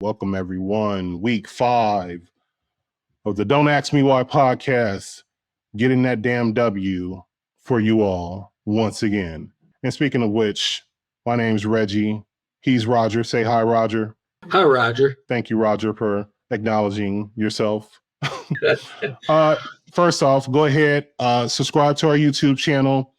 Welcome, everyone. Week 5 of the Don't Ask Me Why podcast. Getting that damn W for you all once again. And speaking of which, my name's Reggie. He's Roger. Say hi, Roger. Hi, Roger. Thank you, Roger, for acknowledging yourself. First off, go ahead, subscribe to our YouTube channel.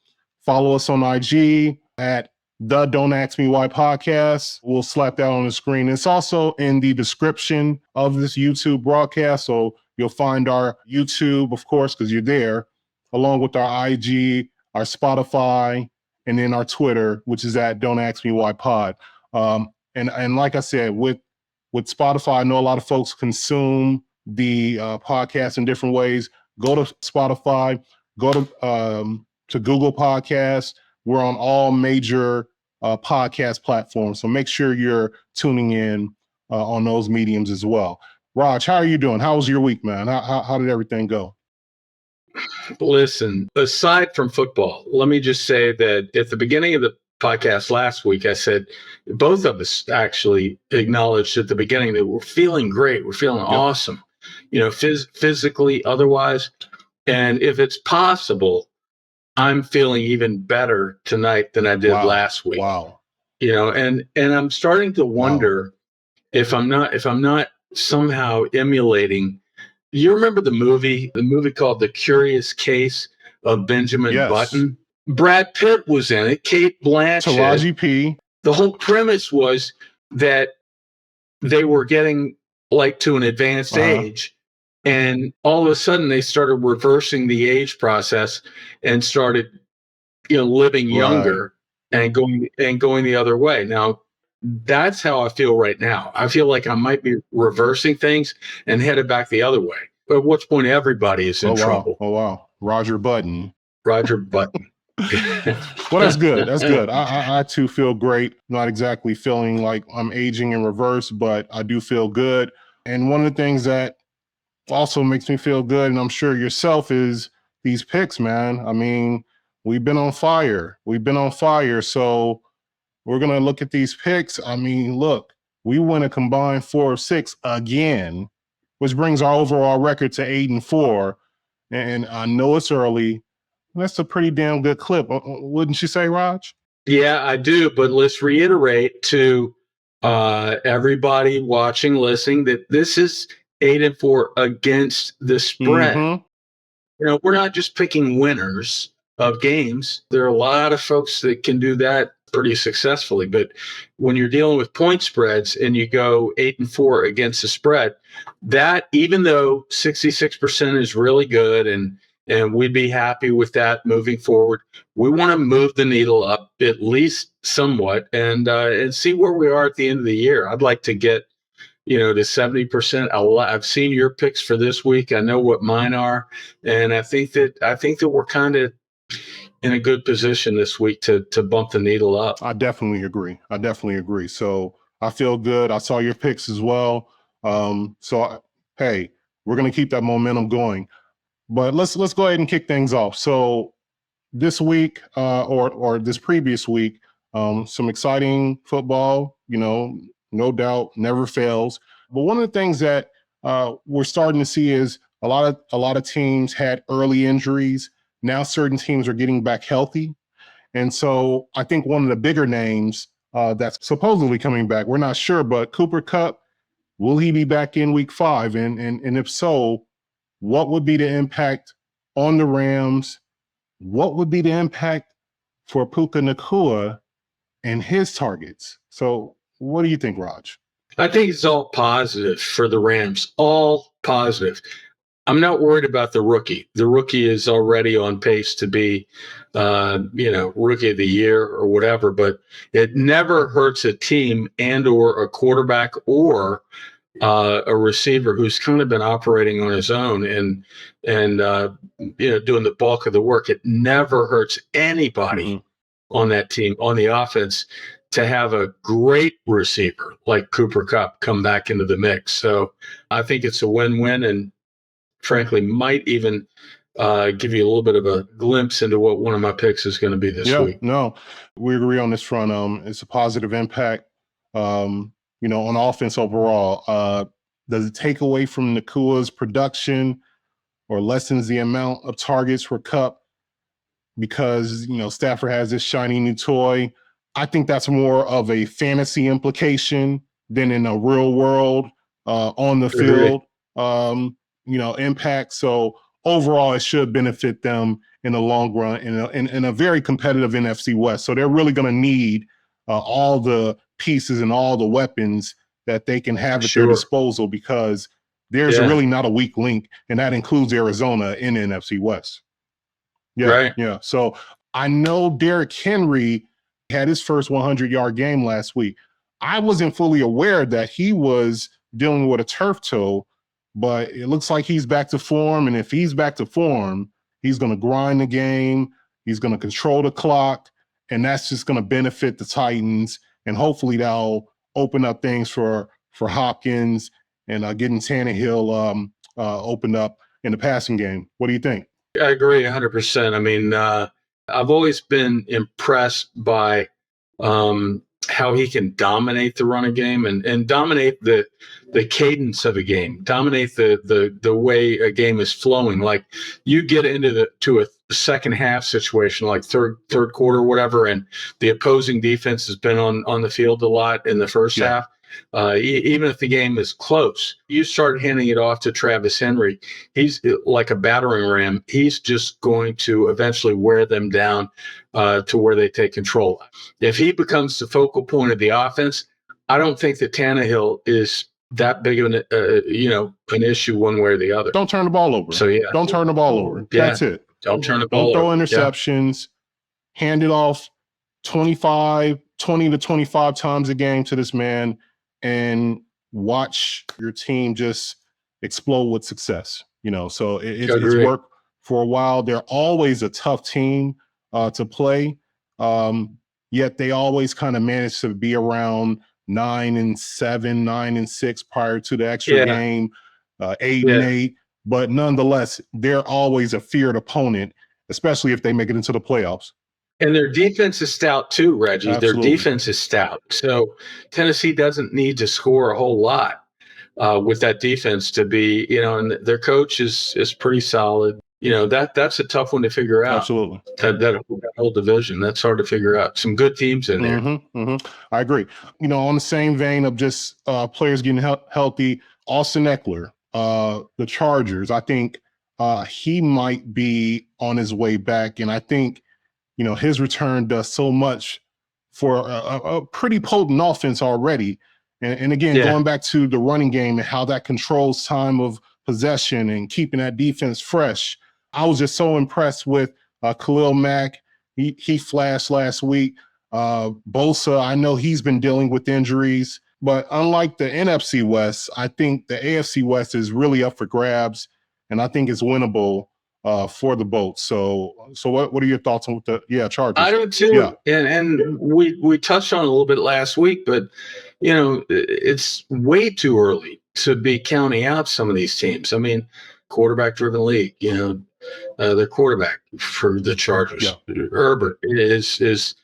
Follow us on IG at the Don't Ask Me Why podcast. We'll slap that on the screen. It's also in the description of this YouTube broadcast. So you'll find our YouTube, of course, because you're there, along with our IG, our Spotify, and then our Twitter, which is at Don't Ask Me Why Pod. And like I said, with Spotify, I know a lot of folks consume the podcast in different ways. Go to Spotify, go to Google Podcasts. We're on all major podcast platforms. So make sure you're tuning in on those mediums as well. Raj, how are you doing? How was your week, man? How did everything go? Listen, aside from football, let me just say that at the beginning of the podcast last week, I said both of us actually acknowledged at the beginning that we're feeling great. We're feeling awesome, physically, otherwise. And if it's possible, I'm feeling even better tonight than I did last week. Wow. And I'm starting to wonder if I'm not somehow emulating. You remember the movie called The Curious Case of Benjamin Button? Brad Pitt was in it, Kate Blanchett. Taraji P. The whole premise was that they were getting to an advanced age, and all of a sudden they started reversing the age process and started, living younger and going the other way. Now, that's how I feel right now. I feel like I might be reversing things and headed back the other way. At which point everybody is in trouble. Oh, wow. Roger Button. Well, that's good. That's good. I too feel great. Not exactly feeling like I'm aging in reverse, but I do feel good. And one of the things that also makes me feel good, and I'm sure yourself, is these picks, man. I mean, we've been on fire. So we're going to look at these picks. I mean, look, we win a combined 4 of 6 again, which brings our overall record to 8-4. And I know it's early. That's a pretty damn good clip. Wouldn't you say, Raj? Yeah, I do. But let's reiterate to everybody watching, listening, that this is 8-4 against the spread. Mm-hmm. We're not just picking winners of games. There are a lot of folks that can do that pretty successfully. But when you're dealing with point spreads and you go 8-4 against the spread, that, even though 66% is really good and we'd be happy with that moving forward, we want to move the needle up at least somewhat and see where we are at the end of the year. I'd like to get, to 70%. I've seen your picks for this week. I know what mine are. And I think that we're kind of in a good position this week to bump the needle up. I definitely agree. So I feel good. I saw your picks as well. Hey, we're going to keep that momentum going. But let's go ahead and kick things off. So this week or this previous week, some exciting football, no doubt, never fails. But one of the things that we're starting to see is a lot of teams had early injuries. Now certain teams are getting back healthy. And so I think one of the bigger names that's supposedly coming back, we're not sure, but Cooper Kupp, will he be back in week 5? And if so, what would be the impact on the Rams? What would be the impact for Puka Nacua and his targets? So what do you think, Raj? I think it's all positive for the Rams, all positive. I'm not worried about the rookie. The rookie is already on pace to be, rookie of the year or whatever, but it never hurts a team and or a quarterback or a receiver who's kind of been operating on his own and doing the bulk of the work. It never hurts anybody on that team, on the offense, to have a great receiver like Cooper Kupp come back into the mix. So I think it's a win-win, and frankly might even give you a little bit of a glimpse into what one of my picks is going to be this week. No, we agree on this front. It's a positive impact. on offense overall. Does it take away from Nacua's production or lessens the amount of targets for Kupp because, Stafford has this shiny new toy? I think that's more of a fantasy implication than in a real world on the field, impact. So overall, it should benefit them in the long run in a very competitive NFC West. So they're really going to need all the pieces and all the weapons that they can have at their disposal because there's really not a weak link, and that includes Arizona in the NFC West. Yeah. So I know Derrick Henry had his first 100-yard game last week. I wasn't fully aware that he was dealing with a turf toe, but it looks like he's back to form. And if he's back to form, he's going to grind the game. He's going to control the clock. And that's just going to benefit the Titans. And hopefully that'll open up things for Hopkins and getting Tannehill opened up in the passing game. What do you think? I agree 100%. I mean, I've always been impressed by how he can dominate the running game and dominate the cadence of a game, dominate the way a game is flowing. Like you get into a second half situation, like third quarter, whatever, and the opposing defense has been on the field a lot in the first half. Even if the game is close, you start handing it off to Travis Henry. He's like a battering ram. He's just going to eventually wear them down to where they take control. If he becomes the focal point of the offense, I don't think that Tannehill is that big of an issue one way or the other. Don't turn the ball over. So don't turn the ball over. That's it. Don't turn the ball over. Don't throw over. interceptions. Hand it off 20 to 25 times a game to this man and watch your team just explode with success. So it's worked for a while. They're always a tough team to play, yet they always kind of manage to be around 9-7, 9-6 prior to the extra game, 8-8. But nonetheless, they're always a feared opponent, especially if they make it into the playoffs. And their defense is stout too, Reggie. Absolutely. Their defense is stout. So Tennessee doesn't need to score a whole lot with that defense to be, and their coach is pretty solid. That's a tough one to figure out. Absolutely. That whole division, that's hard to figure out. Some good teams in there. I agree. On the same vein of just players getting healthy, Austin Eckler, the Chargers, I think he might be on his way back. And I think, his return does so much for a pretty potent offense already. And again, going back to the running game and how that controls time of possession and keeping that defense fresh. I was just so impressed with Khalil Mack. He flashed last week. Bosa, I know he's been dealing with injuries, but unlike the NFC West, I think the AFC West is really up for grabs, and I think it's winnable for the Bolts. So what are your thoughts on the Chargers? I do too. Yeah. And we touched on it a little bit last week, but it's way too early to be counting out some of these teams. I mean, quarterback-driven league. The quarterback for the Chargers, Herbert, is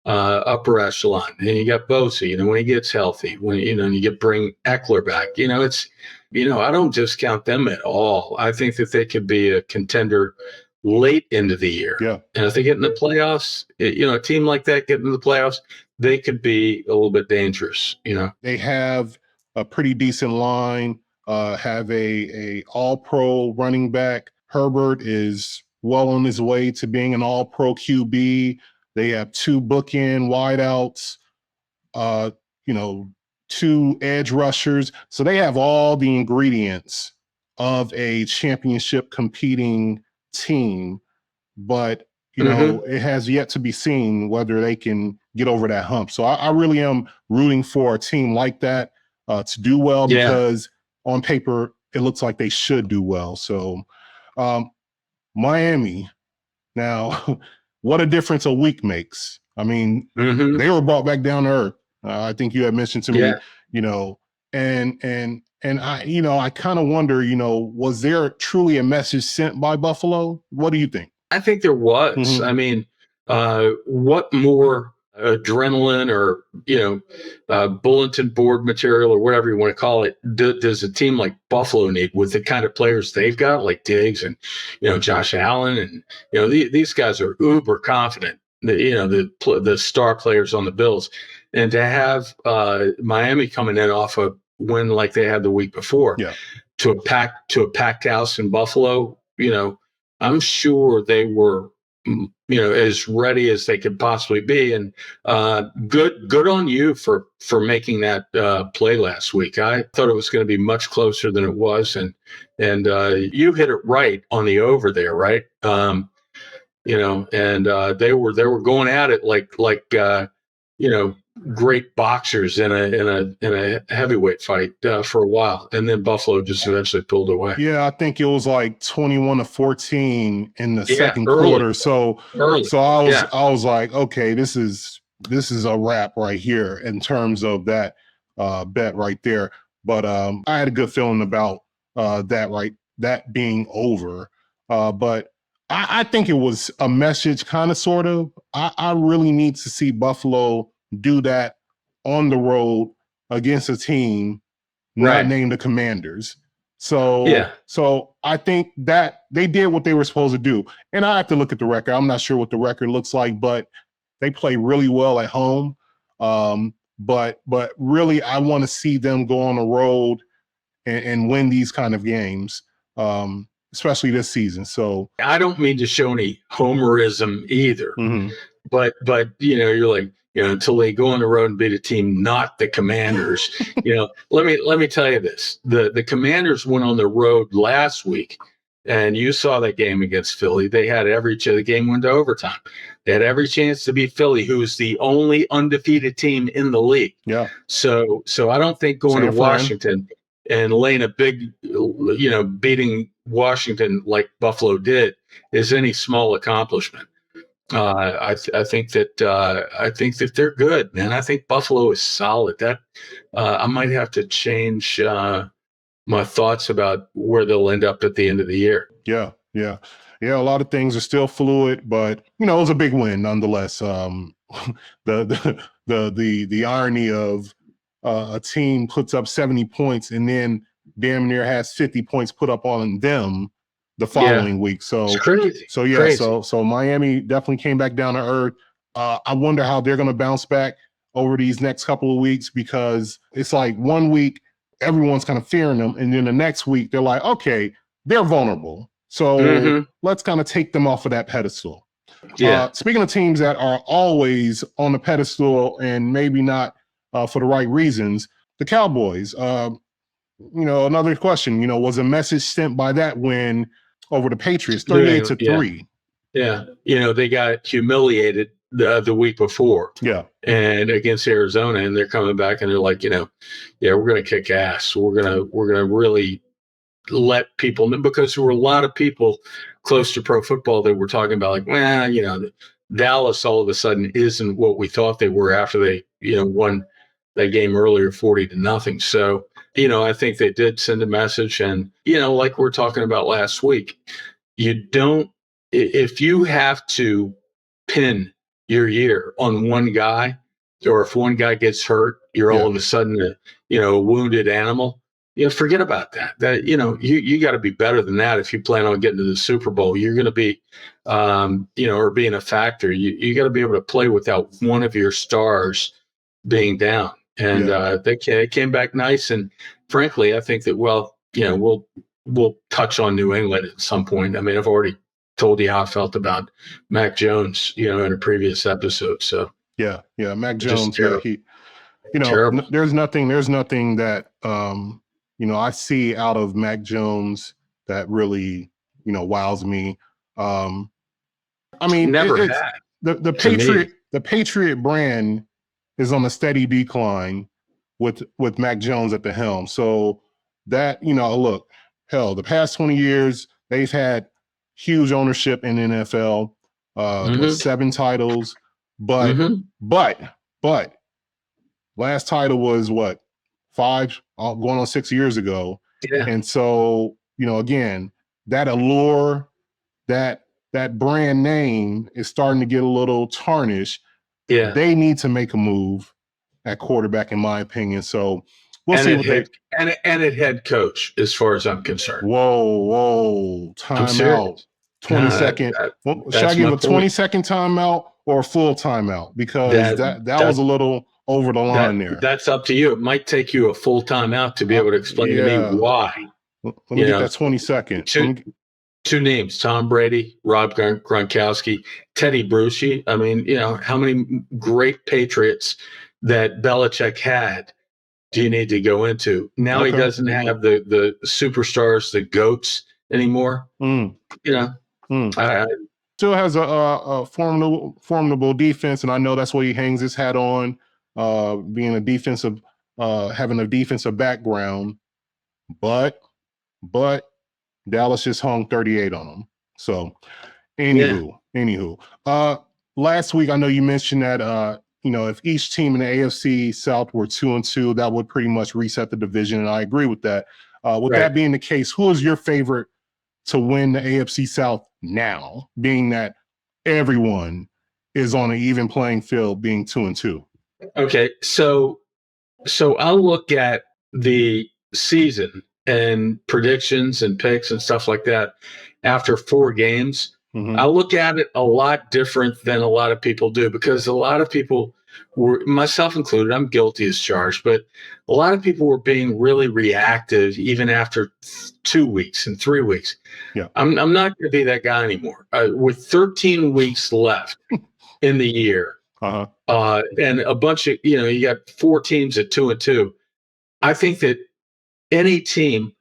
upper echelon. And you got Bosa. When he gets healthy, when you bring Eckler back. I don't discount them at all. I think that they could be a contender late into the year. Yeah. And if they get in the playoffs, a team like that get into the playoffs, they could be a little bit dangerous. They have a pretty decent line. Have a all-pro running back. Herbert is well on his way to being an all-pro QB. They have 2 bookend wideouts, 2 edge rushers. So they have all the ingredients of a championship competing team. But, it has yet to be seen whether they can get over that hump. So I really am rooting for a team like that to do well because on paper, it looks like they should do well. So Miami, now, what a difference a week makes. I mean, they were brought back down to earth. I think you had mentioned to me, and I kind of wonder, was there truly a message sent by Buffalo? What do you think? I think there was. I mean, what more adrenaline or, bulletin board material or whatever you want to call it, does a team like Buffalo need with the kind of players they've got, like Diggs and, Josh Allen? And, these guys are uber confident, the star players on the Bills. And to have Miami coming in off a win like they had the week before, to a packed house in Buffalo, I'm sure they were, as ready as they could possibly be. And good on you for making that play last week. I thought it was going to be much closer than it was, and you hit it right on the over there, right? And they were going at it like great boxers in a heavyweight fight for a while, and then Buffalo just eventually pulled away. Yeah, I think it was like 21-14 in the second early. quarter. So Early. I was like, okay, this is a wrap right here in terms of that bet right there. But I had a good feeling about that being over. But I think it was a message, kind of, sort of. I really need to see Buffalo do that on the road against a team not named the Commanders. So I think that they did what they were supposed to do. And I have to look at the record. I'm not sure what the record looks like, but they play really well at home. But really, I want to see them go on the road and win these kind of games, especially this season. So I don't mean to show any homerism either, but you're like, until they go on the road and beat a team not the Commanders. Let me tell you this: the Commanders went on the road last week, and you saw that game against Philly. They had the game went to overtime. They had every chance to beat Philly, who is the only undefeated team in the league. Yeah. So I don't think going to Washington and laying a big, beating Washington like Buffalo did is any small accomplishment. I think that they're good, man. I think Buffalo is solid. That I might have to change my thoughts about where they'll end up at the end of the year. Yeah. A lot of things are still fluid, but it was a big win nonetheless. The irony of a team puts up 70 points and then damn near has 50 points put up on them the following week. So it's crazy. So Miami definitely came back down to earth. I wonder how they're going to bounce back over these next couple of weeks, because it's like one week everyone's kind of fearing them, and then the next week they're like, okay, they're vulnerable. So let's kind of take them off of that pedestal. Speaking of teams that are always on the pedestal and maybe not for the right reasons, the Cowboys. Another question, was a message sent by that win over the Patriots, 38-3. Yeah. They got humiliated the week before. Yeah. And against Arizona, and they're coming back and they're like, we're going to kick ass. We're going to really let people know, because there were a lot of people close to pro football that were talking about like, Dallas all of a sudden isn't what we thought they were after they, won that game earlier 40-0. So, I think they did send a message. And, like we're talking about last week, if you have to pin your year on one guy, or if one guy gets hurt, you're all of a sudden a wounded animal. Forget about that. You got to be better than that if you plan on getting to the Super Bowl. You're going to be, or being a factor. You got to be able to play without one of your stars being down. And they came back nice. And frankly, I think that, we'll touch on New England at some point. I mean, I've already told you how I felt about Mac Jones, in a previous episode. So yeah, Mac Jones. Terrible. There's nothing that I see out of Mac Jones that really wows me. I mean, never had the Patriot brand is on a steady decline with Mac Jones at the helm. So that, look, hell, the past 20 years, they've had huge ownership in the NFL, with 7 titles. But last title was what, 5, going on 6 years ago. Yeah. And so, again, that allure, that brand name is starting to get a little tarnished. Yeah. They need to make a move at quarterback, in my opinion. So we'll see what they. And at head coach, as far as I'm concerned. Whoa, I'm timeout. serious. 20-second. Well, should I That's give my a point. 20-second timeout or a full timeout? Because that was a little over the line there. That's up to you. It might take you a full timeout to be able to explain to me why. Let me get that 20-second. Two names: Tom Brady, Rob Gronkowski, Teddy Bruschi. I mean, how many great Patriots that Belichick had do you need to go into? Now he doesn't have the superstars, the GOATs anymore. Still has a formidable defense, and I know that's what he hangs his hat on, being a defensive, having a defensive background. But Dallas just hung 38 on them. So, anywho, last week I know you mentioned that if each team in the AFC South were 2-2, that would pretty much reset the division, and I agree with that. With that being the case, who is your favorite to win the AFC South now, being that everyone is on an even playing field, being 2-2? Okay, so I'll look at the season and predictions and picks and stuff like that after 4 games. I'll look at it a lot different than a lot of people do, because a lot of people were, myself included, I'm guilty as charged, but a lot of people were being really reactive even after 2 weeks and 3 weeks. Yeah, I'm not going to be that guy anymore. With 13 weeks left in the year, and a bunch of, you got 4 teams at 2-2. I think that any team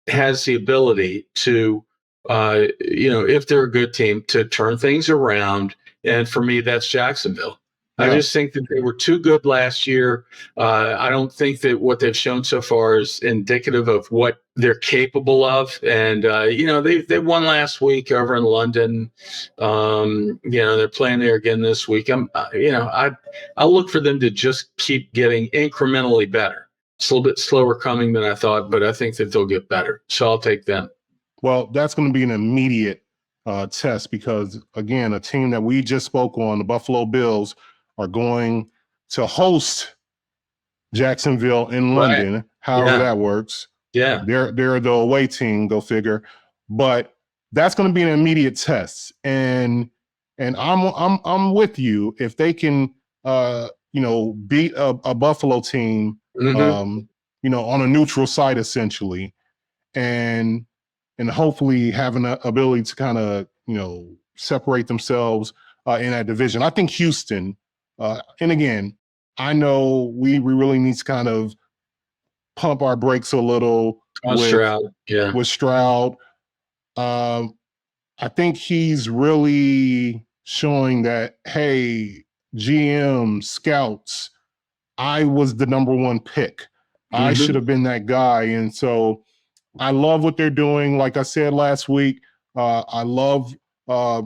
has the ability to, if they're a good team, to turn things around. And for me, that's Jacksonville. I just think that they were too good last year. I don't think that what they've shown so far is indicative of what they're capable of. And, they won last week over in London. They're playing there again this week. I'll look for them to just keep getting incrementally better. It's a little bit slower coming than I thought, but I think that they'll get better. So I'll take them. Well, that's going to be an immediate test, because, again, a team that we just spoke on, the Buffalo Bills, are going to host Jacksonville in London, however that works. Yeah. They're the away team, go figure. But that's going to be an immediate test. And I'm with you. If they can beat a Buffalo team on a neutral site, essentially, and hopefully having an ability to kind of separate themselves in that division. I think Houston, and again, I know we really need to kind of pump our brakes a little with Stroud. I think he's really showing that, hey, GM, scouts, I was the number 1 pick. I should have been that guy. And so I love what they're doing. Like I said last week, I love what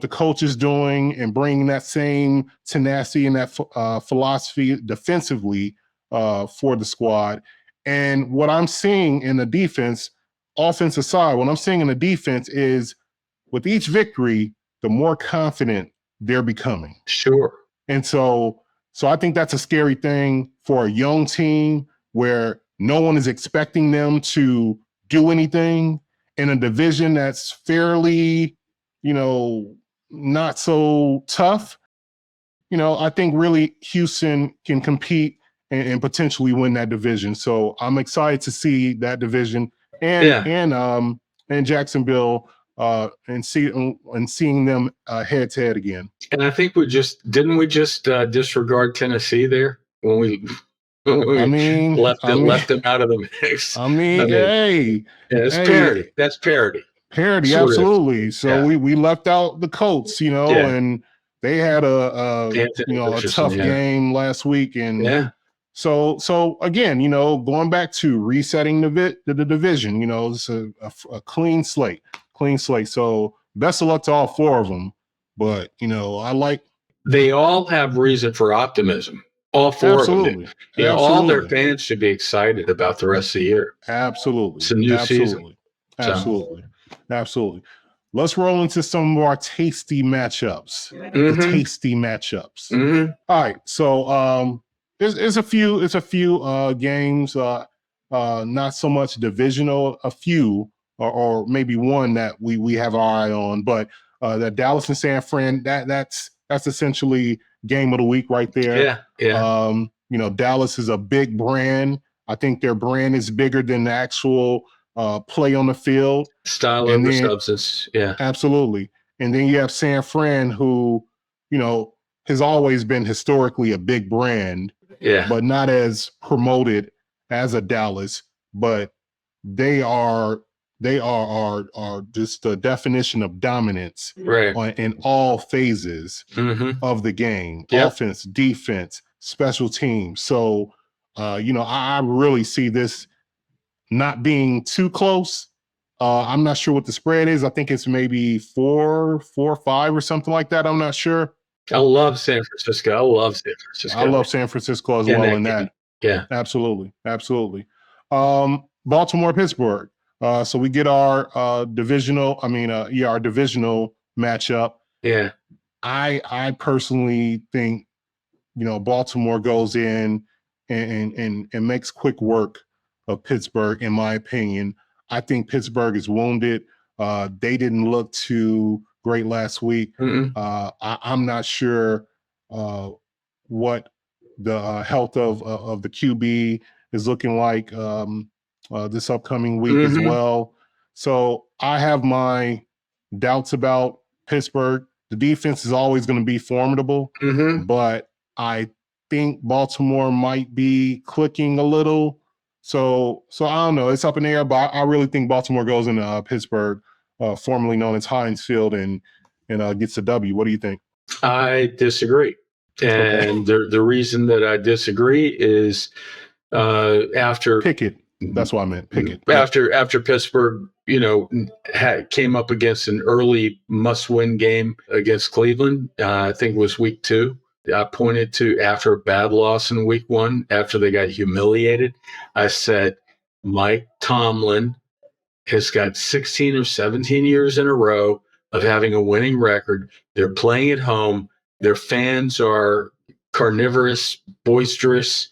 the coach is doing, and bringing that same tenacity and that philosophy defensively for the squad. And what I'm seeing in the defense, offensive side, what I'm seeing in the defense is, with each victory, the more confident they're becoming. Sure. And so I think that's a scary thing for a young team where no one is expecting them to do anything in a division that's fairly, not so tough. I think really Houston can compete and potentially win that division. So I'm excited to see that division and Jacksonville and seeing them head to head again. And I think didn't we just disregard Tennessee there when we left them out of the mix? It's parity. That's parity. Parity, absolutely. So we left out the Colts, and they had a tough game last week, and so again, going back to resetting the division, it's a clean slate. So best of luck to all 4 of them. But they all have reason for optimism. All 4 of them do. All their fans should be excited about the rest of the year. Absolutely. It's a new season. Absolutely. let's roll into some of our tasty matchups. The tasty matchups. All right, so it's a few games, not so much divisional, a few or maybe one that we have our eye on, but the Dallas and San Fran, that's essentially game of the week right there. Dallas is a big brand. I think their brand is bigger than the actual play on the field. Style over substance. Yeah. Absolutely. And then you have San Fran, who, has always been historically a big brand, but not as promoted as a Dallas, but they are just the definition of dominance in all phases of the game. Offense, defense, special teams. So I really see this not being too close. I'm not sure what the spread is. I think it's maybe 4 or 5 or something like that. I'm not sure. I love San Francisco. I love San Francisco as well in that. Yeah, absolutely. Baltimore, Pittsburgh. So we get our divisional matchup. Yeah. I personally think, Baltimore goes in and makes quick work of Pittsburgh, in my opinion. I think Pittsburgh is wounded. They didn't look too great last week. I'm not sure what the health of the QB is looking like this upcoming week as well. So I have my doubts about Pittsburgh. The defense is always going to be formidable, but I think Baltimore might be clicking a little. So I don't know. It's up in the air, but I really think Baltimore goes into Pittsburgh, formerly known as Heinz Field, and gets a W. What do you think? I disagree. And the reason that I disagree is after Pickett. That's what I meant. Pickett. After Pittsburgh, came up against an early must-win game against Cleveland. I think it was week 2. I pointed to after a bad loss in week 1, after they got humiliated. I said, Mike Tomlin has got 16 or 17 years in a row of having a winning record. They're playing at home. Their fans are carnivorous, boisterous,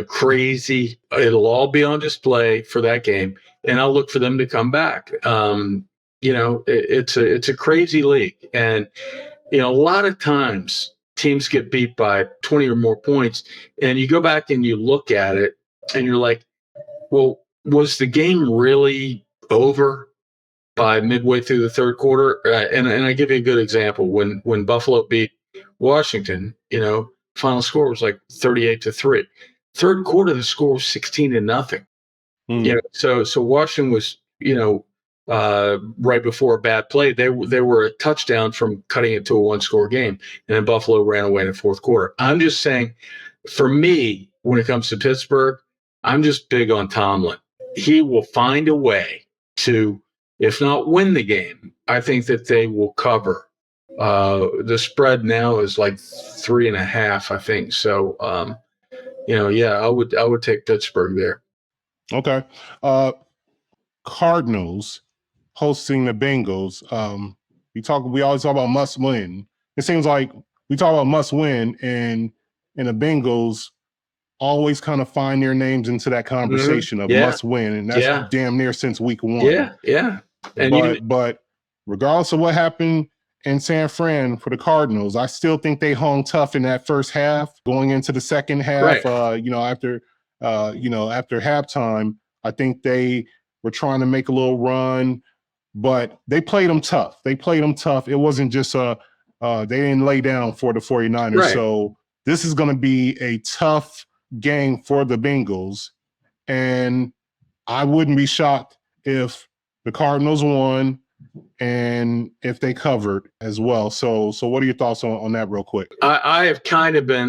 crazy. It'll all be on display for that game, and I'll look for them to come back. It's a crazy league, and a lot of times teams get beat by 20 or more points, and you go back and you look at it, and you're like, well, was the game really over by midway through the third quarter? And I give you a good example. When Buffalo beat Washington, final score was like 38-3. Third quarter, the score was 16-0. So Washington was, right before a bad play, they were a touchdown from cutting it to a 1-score game, and then Buffalo ran away in the fourth quarter. I'm just saying, for me, when it comes to Pittsburgh, I'm just big on Tomlin. He will find a way to, if not win the game, I think that they will cover. The spread now is like 3.5, I think. So, I would take Pittsburgh there. Okay. Cardinals hosting the Bengals. We always talk about must win. It seems like we talk about must win, and the Bengals always kind of find their names into that conversation of must win, and that's damn near since week 1. Yeah. But regardless of what happened in San Fran for the Cardinals, I still think they hung tough in that first half. Going into the second half, after halftime, I think they were trying to make a little run, but they played them tough. It wasn't just they didn't lay down for the 49ers. Right. So this is going to be a tough game for the Bengals, and I wouldn't be shocked if the Cardinals won and if they covered as well. So what are your thoughts on that real quick? I have kind of been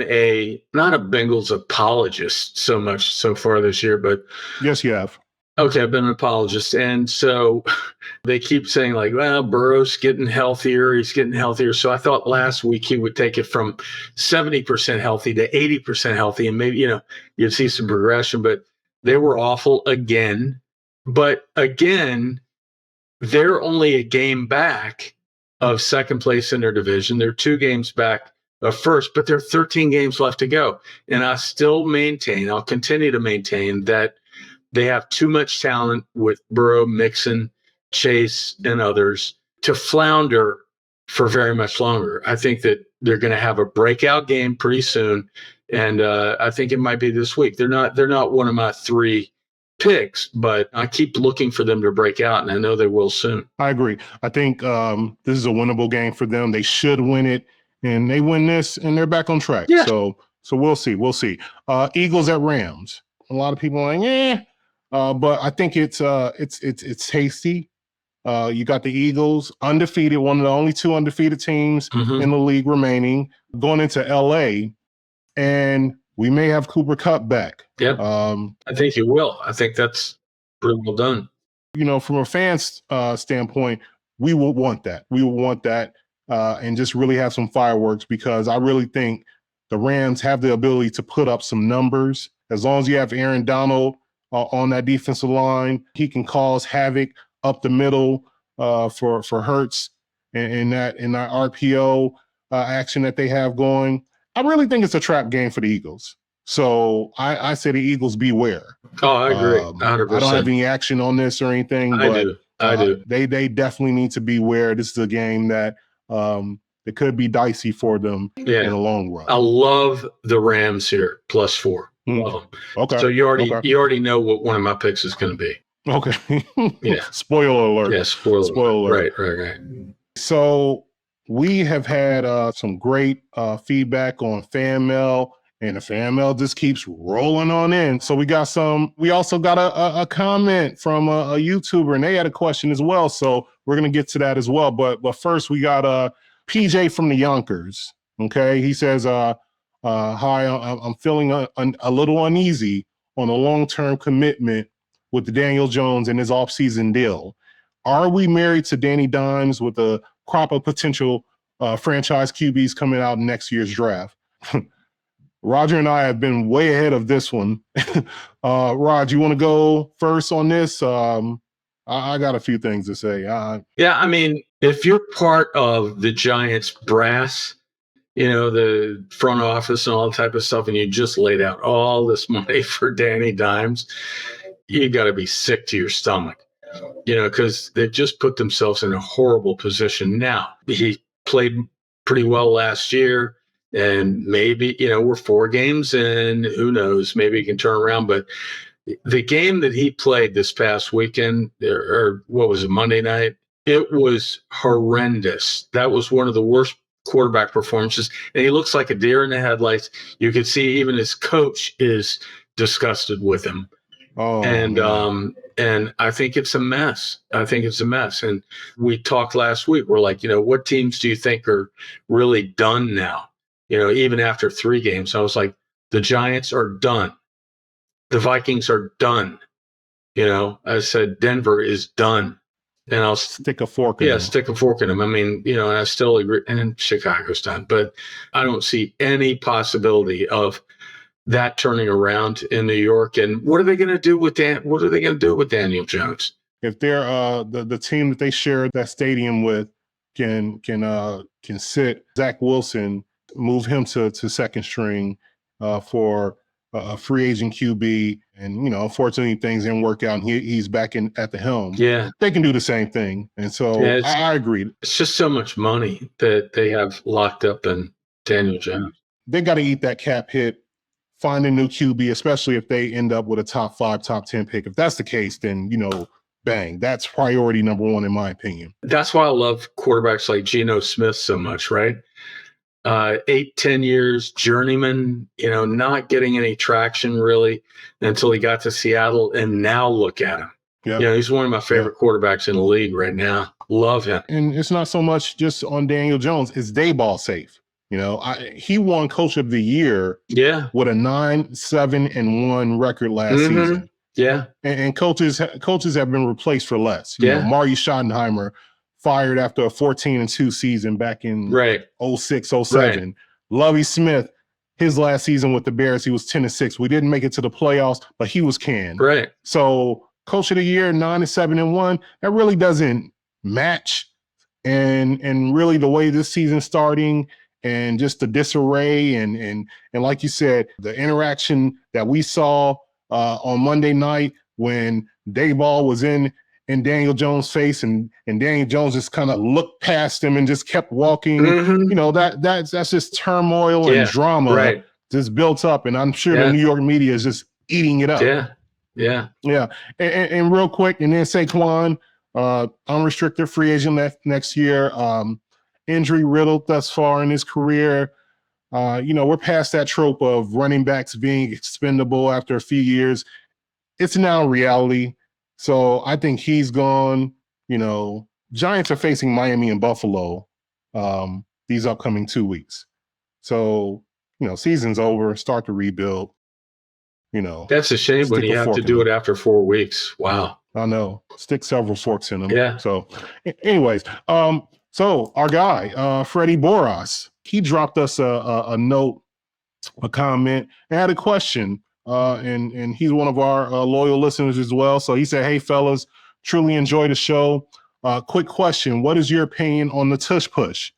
not a Bengals apologist so much so far this year, but yes, you have. Okay, I've been an apologist. And so they keep saying like, well, Burrow's getting healthier. He's getting healthier. So I thought last week he would take it from 70% healthy to 80% healthy. And maybe, you'd see some progression, but they were awful again. But again, they're only a game back of second place in their division. They're 2 games back of first, but there are 13 games left to go. And I'll continue to maintain that they have too much talent with Burrow, Mixon, Chase, and others to flounder for very much longer. I think that they're going to have a breakout game pretty soon, and I think it might be this week. They're not one of my 3 picks, but I keep looking for them to break out, and I know they will soon. I agree. I think this is a winnable game for them. They should win it, and they win this, and they're back on track. Yeah. So we'll see. We'll see. Eagles at Rams. A lot of people are like, yeah, but I think it's tasty. You got the Eagles undefeated, one of the only 2 undefeated teams in the league remaining, going into LA, and we may have Cooper Kupp back. Yep. I think you will. I think that's pretty well done. You know, from a fan's standpoint, we will want that. We will want that and just really have some fireworks, because I really think the Rams have the ability to put up some numbers. As long as you have Aaron Donald on that defensive line, he can cause havoc up the middle for Hurts and that RPO action that they have going. I really think it's a trap game for the Eagles. So I say the Eagles beware. Oh, I agree. 100%. I don't have any action on this or anything, but I do. They definitely need to beware. This is a game that it could be dicey for them in the long run. I love the Rams here, +4. Love them. Okay. So you already know what one of my picks is going to be. Okay. Yeah. Spoiler alert. Yeah, spoiler alert. Right. So we have had some great feedback on fan mail, and the fan mail just keeps rolling on in. So we also got a comment from a YouTuber, and they had a question as well. So we're going to get to that as well. But first we got PJ from the Yonkers. Okay. He says, hi, I'm feeling a little uneasy on a long-term commitment with the Daniel Jones and his offseason deal. Are we married to Danny Dimes with a crop of potential franchise QBs coming out in next year's draft? Roger and I have been way ahead of this one. Rod, you want to go first on this? I got a few things to say. Yeah, I mean, if you're part of the Giants brass, you know, the front office and all that type of stuff, and you just laid out all this money for Danny Dimes, you got to be sick to your stomach, you know, because they've just put themselves in a horrible position. Now, he played pretty well last year, and maybe, you know, we're 4 games and who knows, maybe he can turn around. But the game that he played this past weekend, or what was it, Monday night, it was horrendous. That was one of the worst quarterback performances, and he looks like a deer in the headlights. You could see even his coach is disgusted with him. Oh, and I think it's a mess. And we talked last week. We're like, you know, what teams do you think are really done now? You know, even after 3 games, I was like, the Giants are done. The Vikings are done. You know, I said Denver is done. And I'll stick a fork in them. Stick a fork in them. I mean, you know, and I still agree. And Chicago's done. But I don't see any possibility of that turning around in New York. And what are they going to do with Daniel Jones? If they're the team that they share that stadium with can sit Zach Wilson, move him to second string for a free agent QB, and you know, unfortunately things didn't work out, and he's back at the helm. Yeah, they can do the same thing, and so I agree. It's just so much money that they have locked up in Daniel Jones. They got to eat that cap hit, find a new QB, especially if they end up with a top 5, top 10 pick. If that's the case, then, you know, bang, that's priority number 1 in my opinion. That's why I love quarterbacks like Geno Smith so much, right? 8-10 years, journeyman, you know, not getting any traction really until he got to Seattle, and now look at him. Yep. You know, he's one of my favorite quarterbacks in the league right now. Love him. And it's not so much just on Daniel Jones, it's Daboll safe. You know, he won Coach of the Year with a 9-7-1 record last season. Yeah. And coaches have been replaced for less. You know, Marty Schottenheimer fired after a 14-2 season back in 06, 07. Lovie Smith, his last season with the Bears, he was 10-6. We didn't make it to the playoffs, but he was canned. Right. So Coach of the year, 9-7-1. That really doesn't match. And really the way this season's starting and just the disarray and like you said, the interaction that we saw on Monday night when Dayball was in Daniel Jones' face and Daniel Jones just kind of looked past him and just kept walking. Mm-hmm. You know, that's just turmoil and drama just built up. And I'm sure the New York media is just eating it up. Yeah. And real quick, and then Saquon, unrestricted free agent next year, injury riddled thus far in his career. We're past that trope of running backs being expendable after a few years. It's now reality. So I think he's gone. Giants are facing Miami and Buffalo these upcoming 2 weeks. So, season's over, start to rebuild. That's a shame when you have to do it after 4 weeks. Wow. I know. Stick several forks in them. Yeah. So anyways, so our guy, Freddie Boras, he dropped us a note, a comment, and had a question. And he's one of our loyal listeners as well. So he said, "Hey fellas, truly enjoy the show. Quick question. What is your opinion on the tush push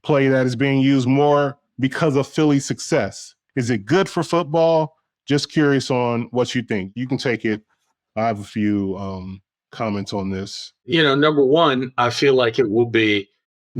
play that is being used more because of Philly's success? Is it good for football? Just curious on what you think. You can take it. I have a few comments on this." Number one, I feel like it will be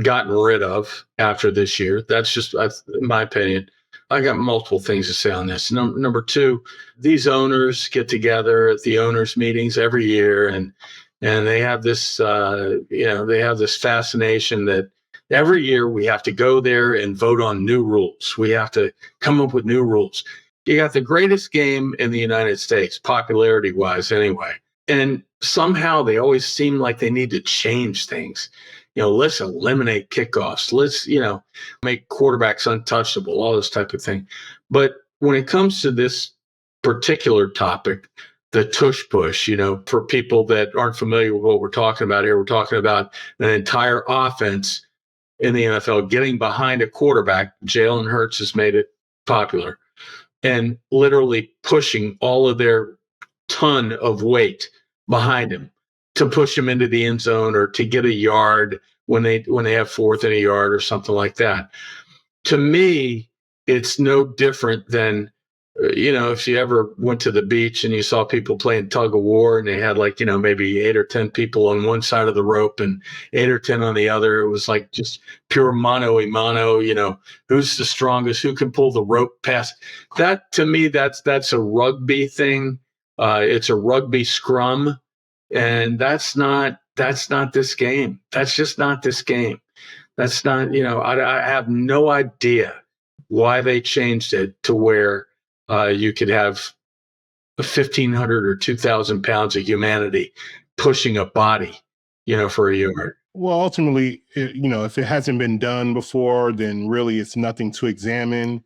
gotten rid of after this year. That's just my opinion. I got multiple things to say on this. Number two, these owners get together at the owners' meetings every year, and they have this, they have this fascination that every year we have to go there and vote on new rules. We have to come up with new rules. You got the greatest game in the United States, popularity-wise anyway. And somehow they always seem like they need to change things. Let's eliminate kickoffs. Let's, make quarterbacks untouchable, all this type of thing. But when it comes to this particular topic, the tush push, for people that aren't familiar with what we're talking about here, we're talking about an entire offense in the NFL getting behind a quarterback. Jalen Hurts has made it popular. And literally pushing all of their ton of weight behind him to push him into the end zone or to get a yard when they have fourth and a yard or something like that. To me, it's no different than, if you ever went to the beach and you saw people playing tug of war and they had maybe 8 or 10 people on one side of the rope and 8 or 10 on the other. It was like just pure mano a mano, who's the strongest, who can pull the rope past. That, to me, that's a rugby thing. It's a rugby scrum. And that's not this game. That's just not this game. That's not, I have no idea why they changed it to where you could have 1,500 or 2,000 pounds of humanity pushing a body, for a yard. Well, ultimately, if it hasn't been done before, then really it's nothing to examine.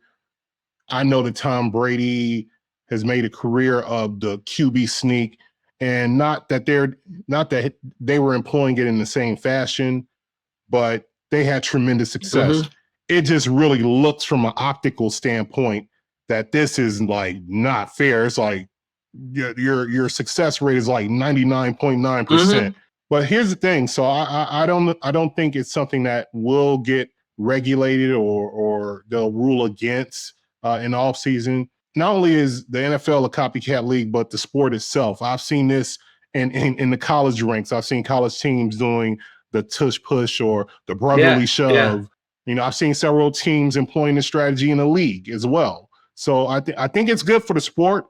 I know that Tom Brady has made a career of the QB sneak, and not that they were employing it in the same fashion, but they had tremendous success. Mm-hmm. It just really looks from an optical standpoint that this is not fair. It's like your success rate is 99.9%. Mm-hmm. But here's the thing. So I don't think it's something that will get regulated or they'll rule against in the offseason. Not only is the NFL a copycat league, but the sport itself. I've seen this in the college ranks. I've seen college teams doing the tush push or the brotherly shove. Yeah. I've seen several teams employing this strategy in the league as well. So I think it's good for the sport,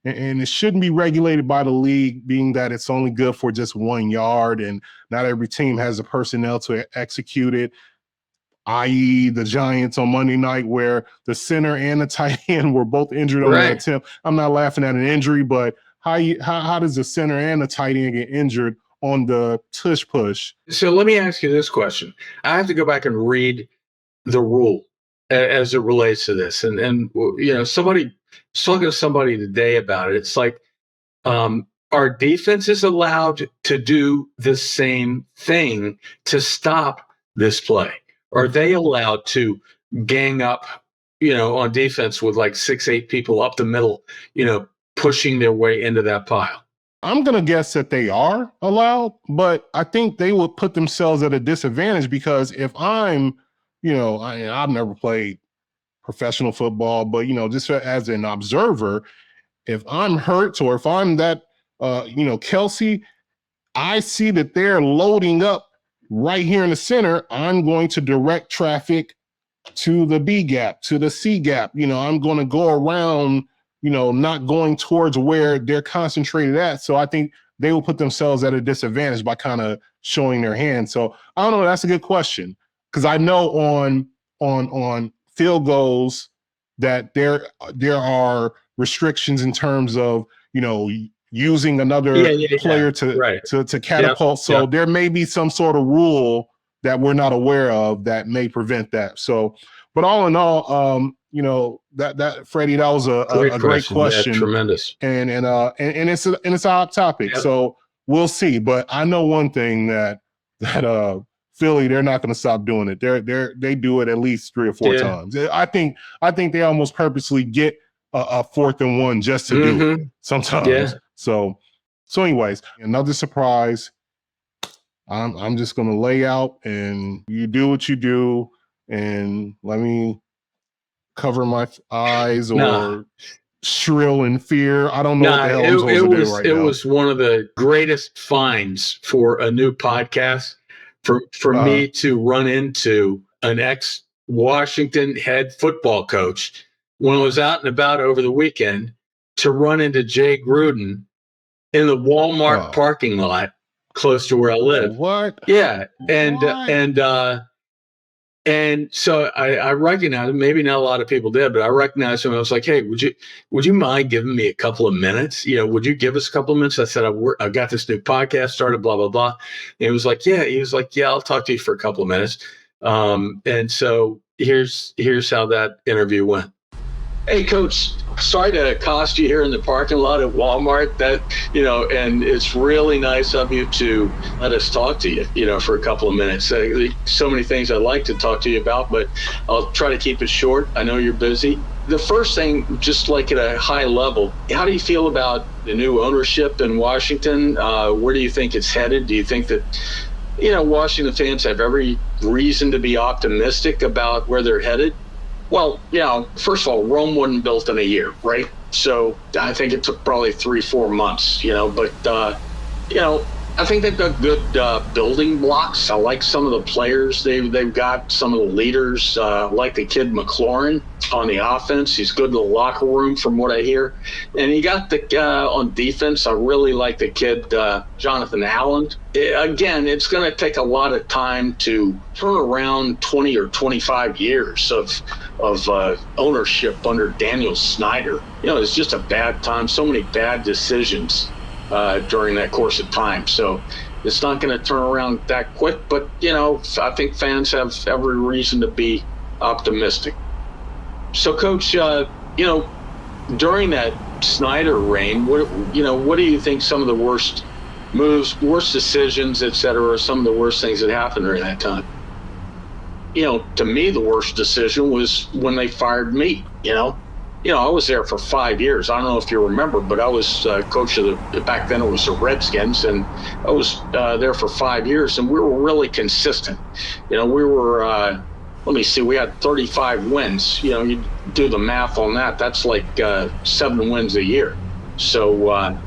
and it shouldn't be regulated by the league, being that it's only good for just 1 yard, and not every team has the personnel to execute it, i.e. the Giants on Monday night where the center and the tight end were both injured on that attempt. I'm not laughing at an injury, but how does the center and the tight end get injured on the tush push? So let me ask you this question. I have to go back and read the rule as it relates to this. And somebody talking to somebody today about it. It's like, our defense is allowed to do the same thing to stop this play. Are they allowed to gang up, on defense with 6-8 people up the middle, pushing their way into that pile? I'm going to guess that they are allowed, but I think they would put themselves at a disadvantage because if I'm, I've never played professional football, but, just as an observer, if I'm Hurts or if I'm that, Kelsey, I see that they're loading up right here in the center. I'm going to direct traffic to the B gap, to the C gap. I'm going to go around, not going towards where they're concentrated at. So I think they will put themselves at a disadvantage by kind of showing their hand. So I don't know. That's a good question. Because I know on field goals that there are restrictions in terms of, using another player to catapult. So there may be some sort of rule that we're not aware of that may prevent that. So, but all in all, that Freddie, that was a great question. Yeah, tremendous. And it's a hot topic. Yep. So we'll see. But I know one thing that Philly, they're not going to stop doing it. They do it at least 3 or 4 times. I think they almost purposely get a 4th and 1 just to do it sometimes. Yeah. So anyways, another surprise. I'm just going to lay out and you do what you do and let me cover my eyes or shrill in fear. I don't know what the hell I'm supposed to do right now. It was one of the greatest finds for a new podcast for me to run into an ex-Washington head football coach when I was out and about over the weekend, to run into Jay Gruden in the Walmart parking lot close to where I live. What? Yeah. And so I recognized him. Maybe not a lot of people did, but I recognized him. I was like, hey, would you mind giving me a couple of minutes? Would you give us a couple of minutes? I said, I got this new podcast started, blah, blah, blah. And he was like, yeah, I'll talk to you for a couple of minutes. And so here's how that interview went. Hey, Coach, sorry to accost you here in the parking lot at Walmart. And it's really nice of you to let us talk to you, for a couple of minutes. So many things I'd like to talk to you about, but I'll try to keep it short. I know you're busy. The first thing, just like at a high level, how do you feel about the new ownership in Washington? Where do you think it's headed? Do you think that, Washington fans have every reason to be optimistic about where they're headed? Well, first of all, Rome wasn't built in a year, right? So I think it took probably 3-4 months, but, I think they've got good building blocks. I like some of the players they've got, some of the leaders. I like the kid McLaurin on the offense. He's good in the locker room from what I hear. And you got the on defense, I really like the kid Jonathan Allen. Again, it's going to take a lot of time to turn around 20 or 25 years of ownership under Daniel Snyder. It's just a bad time, so many bad decisions during that course of time. So it's not going to turn around that quick, but, I think fans have every reason to be optimistic. So, Coach, during that Snyder reign, what do you think some of the worst moves, worst decisions, et cetera, are some of the worst things that happened during that time? To me, the worst decision was when they fired me, I was there for 5 years. I don't know if you remember, but I was coach of back then it was the Redskins, and I was there for 5 years, and we were really consistent. We were, let me see, we had 35 wins. You do the math on that. That's like 7 wins a year. So,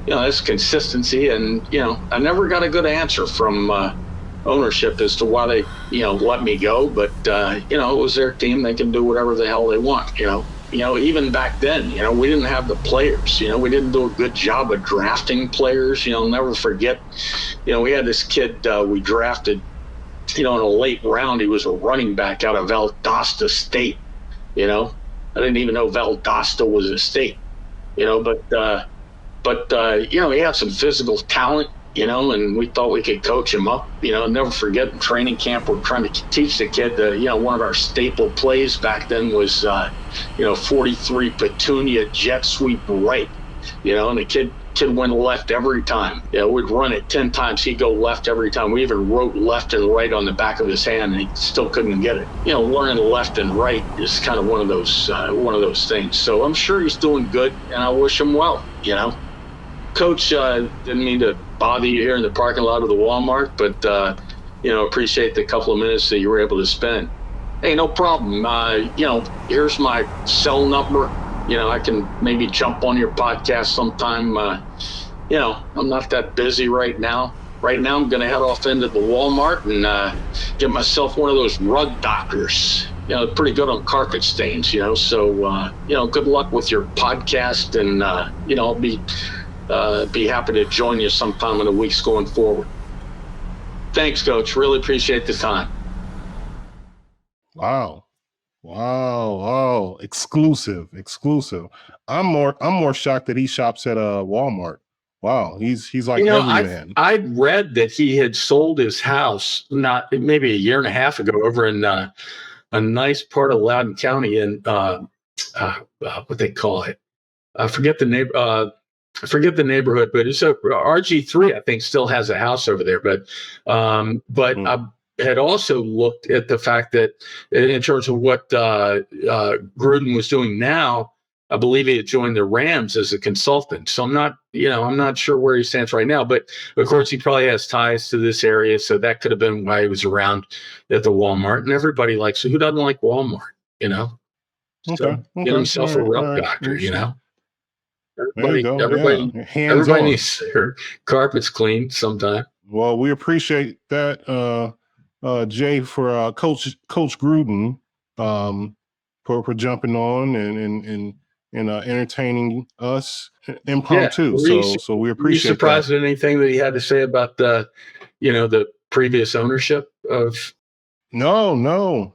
that's consistency, and, I never got a good answer from ownership as to why they, let me go. But, it was their team. They can do whatever the hell they want, even back then, we didn't have the players. We didn't do a good job of drafting players. I'll never forget, we had this kid we drafted, in a late round. He was a running back out of Valdosta State. I didn't even know Valdosta was a state. But he had some physical talent. And we thought we could coach him up. Never forget in training camp, we're trying to teach the kid one of our staple plays back then was, 43 Petunia jet sweep right, and the kid went left every time. We'd run it 10 times. He'd go left every time. We even wrote left and right on the back of his hand, and he still couldn't get it. Learning left and right is kind of one of those things. So I'm sure he's doing good, and I wish him well, Coach, didn't mean to bother you here in the parking lot of the Walmart, but appreciate the couple of minutes that you were able to spend. Hey, no problem. Here's my cell number. I can maybe jump on your podcast sometime. I'm not that busy right now. Right now, I'm going to head off into the Walmart and get myself one of those rug doctors. Pretty good on carpet stains, So, good luck with your podcast, and I'll be happy to join you sometime in the weeks going forward. Thanks, Coach. Really appreciate the time. Wow. Exclusive. I'm more shocked that he shops at Walmart. Wow, he's like every man. I'd read that he had sold his house maybe a year and a half ago over in a nice part of Loudoun County in what they call it. I forget the neighborhood, but it's RG3. I think still has a house over there. But I had also looked at the fact that in terms of what Gruden was doing now, I believe he had joined the Rams as a consultant. So I'm not sure where he stands right now. But of course, he probably has ties to this area, so that could have been why he was around at the Walmart. And everybody likes. Who doesn't like Walmart? Okay. Get himself a rug doctor. Everybody needs their carpets cleaned sometime. Well, we appreciate that, Jay, for Coach Gruden, for jumping on and entertaining us impromptu. So we appreciate. Were you surprised at anything that he had to say about the previous ownership of? No.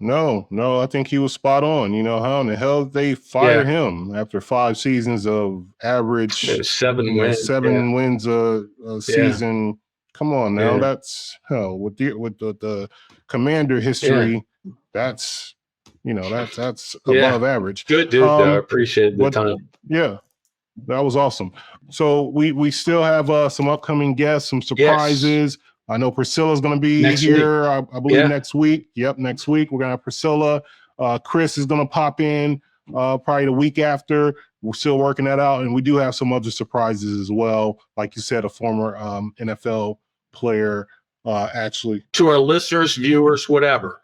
I think he was spot on. How in the hell did they fire him after 5 seasons of average 7 wins, 7 wins a season? Come on now, that's hell with the Commander history. That's that's above average. Good dude, though. I appreciate the time. Yeah, that was awesome. So we still have some upcoming guests, some surprises. Yes. I know Priscilla's going to be here, I believe, next week. Yep, next week. We're going to have Priscilla. Chris is going to pop in probably the week after. We're still working that out. And we do have some other surprises as well. Like you said, a former NFL player, actually. To our listeners, viewers, whatever,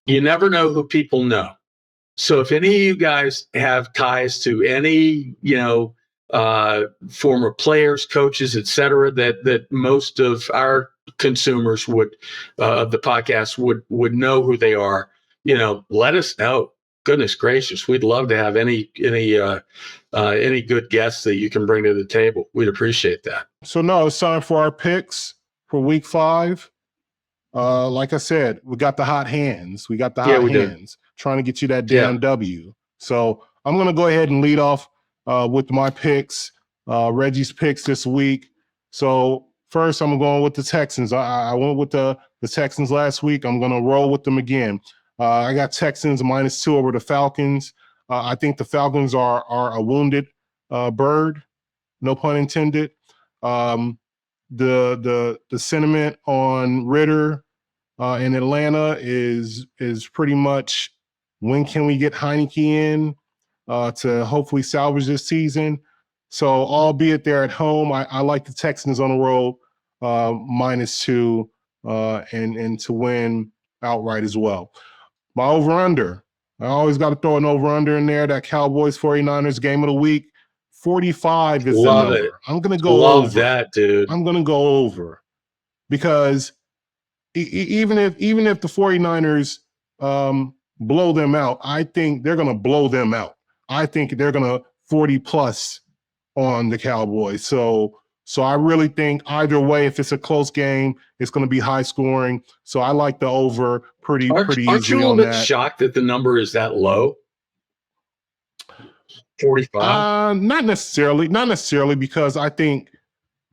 you never know who people know. So if any of you guys have ties to any, former players, coaches, et cetera, that most of our consumers of the podcast would know who they are, let us know. Goodness gracious, we'd love to have any good guests that you can bring to the table. We'd appreciate that. So no, it's time for our picks for week 5. Like I said, we got the hot hands. We got the hot hands trying to get you that damn W. So I'm going to go ahead and lead off with my picks, Reggie's picks this week. So first, I'm going with the Texans. I went with the Texans last week. I'm going to roll with them again. I got Texans -2 over the Falcons. I think the Falcons are a wounded bird, no pun intended. The sentiment on Ritter in Atlanta is pretty much, when can we get Heineke in to hopefully salvage this season? So albeit they're at home, I like the Texans on the road -2 and to win outright as well. My over-under, I always got to throw an over-under in there. That Cowboys 49ers game of the week, 45 is the number. I'm going to go over. Love that, dude. I'm going to go over because even if the 49ers blow them out, I think they're going to blow them out. I think they're going to 40 plus on the Cowboys. So I really think either way, if it's a close game, it's going to be high scoring. So I like the over pretty easily on that. Aren't you a little bit shocked that the number is that low? 45? Not necessarily, because I think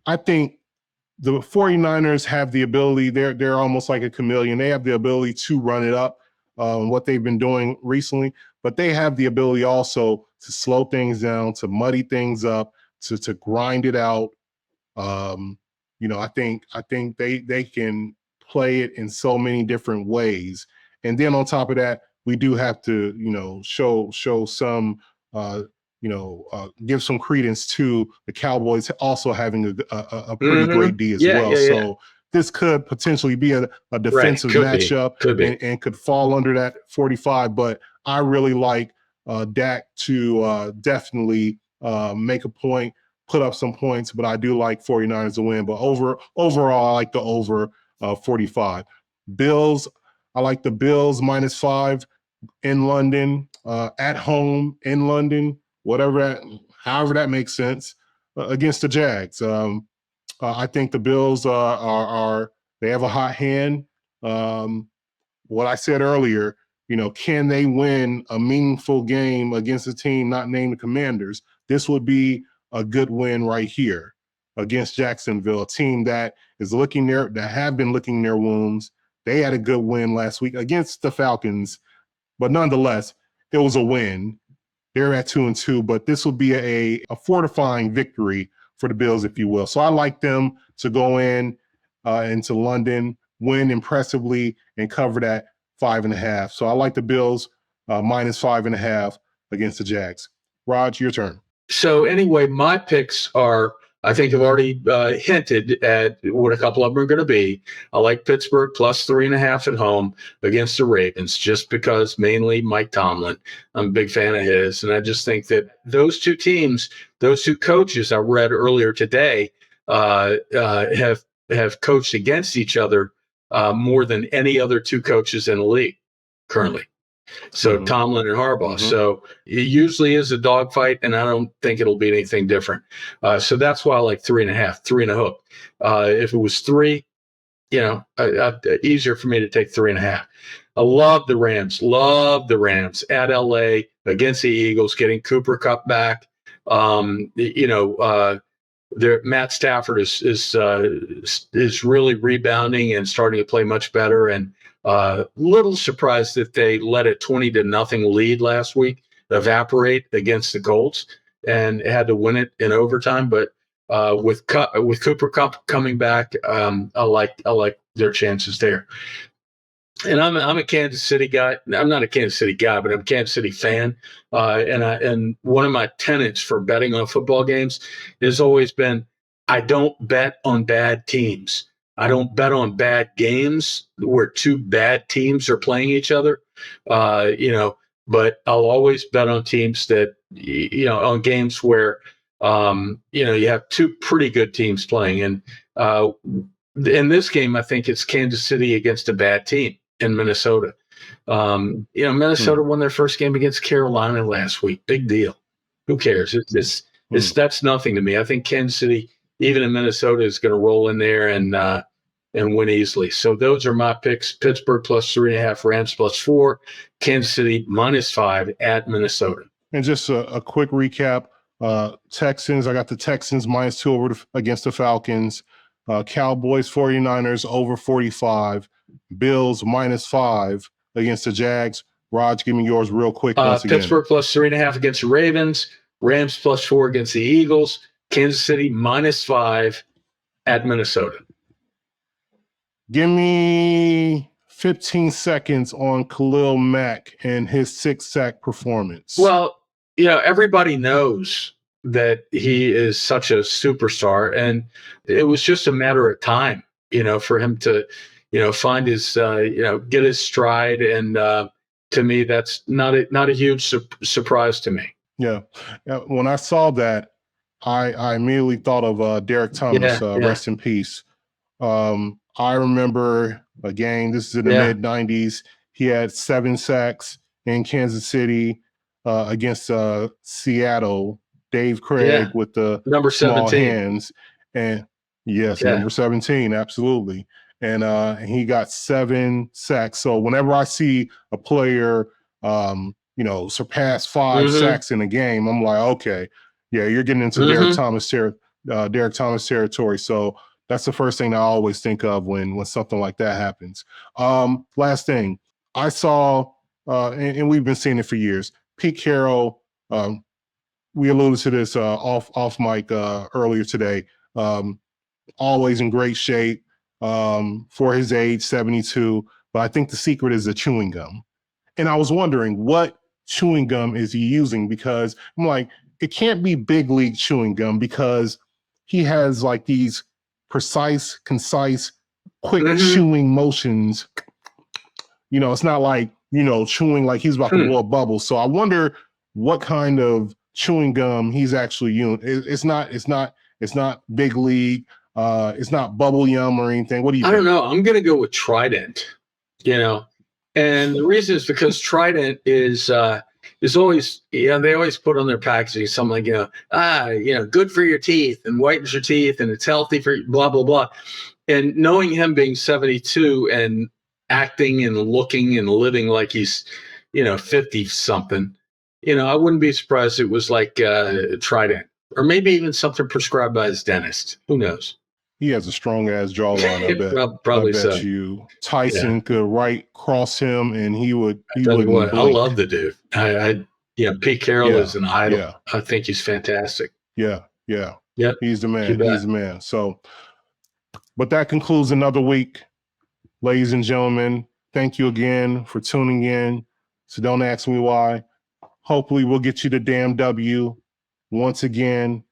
the 49ers have the ability. They're almost like a chameleon. They have the ability to run it up, what they've been doing recently, but they have the ability also to slow things down, to muddy things up, to grind it out. I think they can play it in so many different ways. And then on top of that, we do have to, show some give some credence to the Cowboys also having a pretty great D as well. So this could potentially be a defensive matchup and could fall under that 45. But I really like Dak to definitely make a point, put up some points. But I do like 49ers to win. But overall, I like the over 45. Bills, I like the Bills -5 in London, at home in London, however that makes sense, against the Jags. I think the Bills they have a hot hand. What I said earlier, can they win a meaningful game against a team not named the Commanders? This would be a good win right here against Jacksonville, a team that have been licking their wounds. They had a good win last week against the Falcons, but nonetheless, it was a win. They're at 2-2, but this will be a fortifying victory for the Bills, if you will. So I like them to go into London, win impressively, and cover that 5.5. So I like the Bills -5.5 against the Jags. Raj, your turn. So anyway, my picks are, I think I've already hinted at what a couple of them are going to be. I like Pittsburgh +3.5 at home against the Ravens, just because mainly Mike Tomlin. I'm a big fan of his. And I just think that those two teams, those two coaches I read earlier today have coached against each other more than any other two coaches in the league currently. So Tomlin and Harbaugh. So it usually is a dogfight, and I don't think it'll be anything different. So that's why I like 3.5, 3.5. If it was 3, easier for me to take 3.5. I love the Rams at LA against the Eagles, getting Cooper Kupp back. Matt Stafford is really rebounding and starting to play much better. And little surprised that they let a 20-0 lead last week evaporate against the Colts and had to win it in overtime. But with Cooper Kupp coming back, I like their chances there. And I'm a Kansas City guy. I'm not a Kansas City guy, but I'm a Kansas City fan. And one of my tenets for betting on football games has always been, I don't bet on bad teams. I don't bet on bad games where two bad teams are playing each other. But I'll always bet on teams that, on games where, you have two pretty good teams playing. And in this game, I think it's Kansas City against a bad team in Minnesota. Minnesota won their first game against Carolina last week. Big deal. Who cares? That's nothing to me. I think Kansas City, even in Minnesota, is going to roll in there and win easily. So those are my picks: Pittsburgh +3.5, Rams +4, Kansas City -5 at Minnesota. And just a quick recap: Texans. I got the Texans -2 against the Falcons. Cowboys 49ers over 45. Bills -5 against the Jags. Raj, give me yours real quick once again. Pittsburgh +3.5 against the Ravens. Rams +4 against the Eagles. Kansas City -5 at Minnesota. Give me 15 seconds on Khalil Mack and his 6-sack performance. Well, everybody knows that he is such a superstar, and it was just a matter of time, for him to, find his, get his stride. And to me, that's not a huge surprise to me. Yeah. When I saw that, I immediately thought of Derek Thomas, rest in peace. I remember a game, this is in the mid-90s, he had 7 sacks in Kansas City against Seattle. Dave Craig with the number 17 small hands. And number 17, absolutely. And he got 7 sacks. So whenever I see a player, surpass 5 sacks in a game, I'm like, okay, you're getting into Derek Thomas territory. So that's the first thing I always think of when something like that happens. Last thing, I saw, and we've been seeing it for years, Pete Carroll, we alluded to this off mic earlier today, always in great shape for his age, 72, but I think the secret is the chewing gum. And I was wondering, what chewing gum is he using? Because I'm like, it can't be big league chewing gum because he has like these precise, concise, quick chewing motions. You know, it's not like, you know, chewing like he's about to blow a bubble. So I wonder what kind of chewing gum he's actually using. It's not big league. It's not bubble yum or anything. What do you think? I don't know. I'm going to go with Trident, you know, and the reason is because Trident is always, you know, they always put on their packaging something like, you know, good for your teeth and whitens your teeth and it's healthy for blah, blah, blah. And knowing him being 72 and acting and looking and living like he's, you know, 50 something, you know, I wouldn't be surprised it was like Trident or maybe even something prescribed by his dentist. Who knows? He has a strong ass jawline. I bet. Probably I bet so. you Tyson could right cross him, and he would. He I wouldn't blink. I love the dude. Pete Carroll is an idol. Yeah. I think he's fantastic. Yeah. He's the man. He's the man. So, but that concludes another week, ladies and gentlemen. Thank you again for tuning in. So don't ask me why. Hopefully, we'll get you the DAMW once again.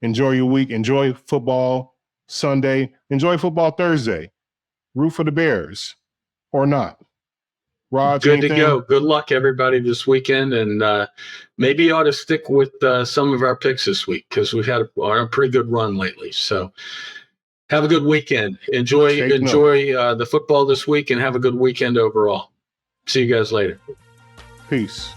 Enjoy your week. Enjoy football Sunday. Enjoy football Thursday. Root for the Bears or not. Rod, good to go. Good luck, everybody, this weekend. And maybe you ought to stick with some of our picks this week because we've had a pretty good run lately. So have a good weekend. Enjoy the football this week and have a good weekend overall. See you guys later. Peace.